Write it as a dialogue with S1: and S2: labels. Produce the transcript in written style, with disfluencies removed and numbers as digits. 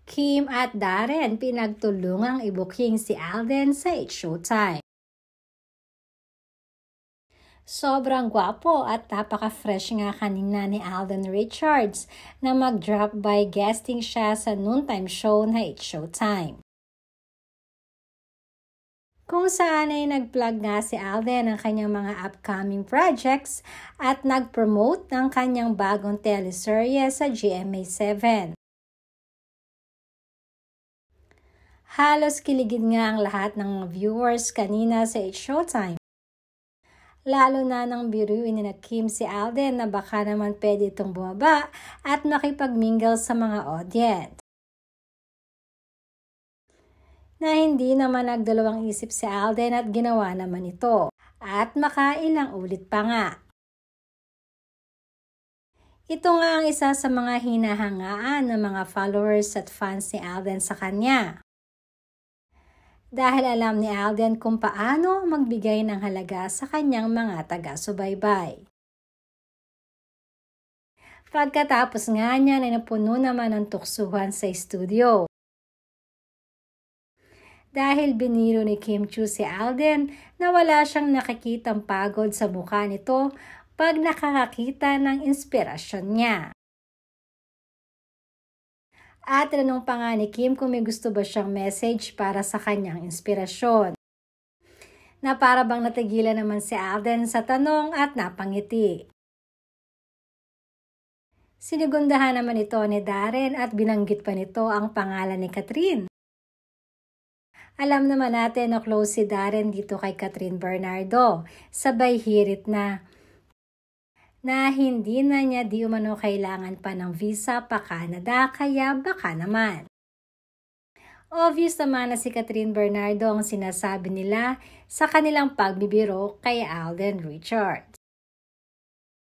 S1: Kim at Darren pinagtulungang i-booking si Alden sa It's Showtime. Sobrang gwapo at napaka-fresh nga kanina ni Alden Richards na mag-drop by guesting siya sa noontime show na It's Showtime. Kung saan ay nag-plug nga si Alden ng kanyang mga upcoming projects at nag-promote ng kanyang bagong teleserye sa GMA7. Halos kiligid nga ang lahat ng viewers kanina sa It's Showtime. Lalo na nang biruin ni Kim si Alden na baka naman pwede itong bumaba at makipag-mingle sa mga audience. Na hindi naman nagdalawang isip si Alden at ginawa naman ito at makailang ulit pa nga. Ito nga ang isa sa mga hinahangaan ng mga followers at fans ni Alden sa kanya. Dahil alam ni Alden kung paano magbigay ng halaga sa kanyang mga taga-subaybay. Pagkatapos nga niya ay napuno naman ng tuksuhan sa studio. Dahil biniro ni Kim Chiu si Alden na wala siyang nakikitang pagod sa mukha nito pag nakakakita ng inspirasyon niya. At tinanong pa nga ni Kim kung may gusto ba siyang message para sa kanyang inspirasyon. Na para bang natigilan naman si Alden sa tanong at napangiti. Sinigundahan naman ito ni Darren at binanggit pa nito ang pangalan ni Catherine. Alam naman natin na close si Darren dito kay Catherine Bernardo. Sabay hirit na hindi na niya di umano kailangan pa ng visa pa Canada kaya baka naman. Obvious naman na si Catherine Bernardo ang sinasabi nila sa kanilang pagbibiro kay Alden Richards.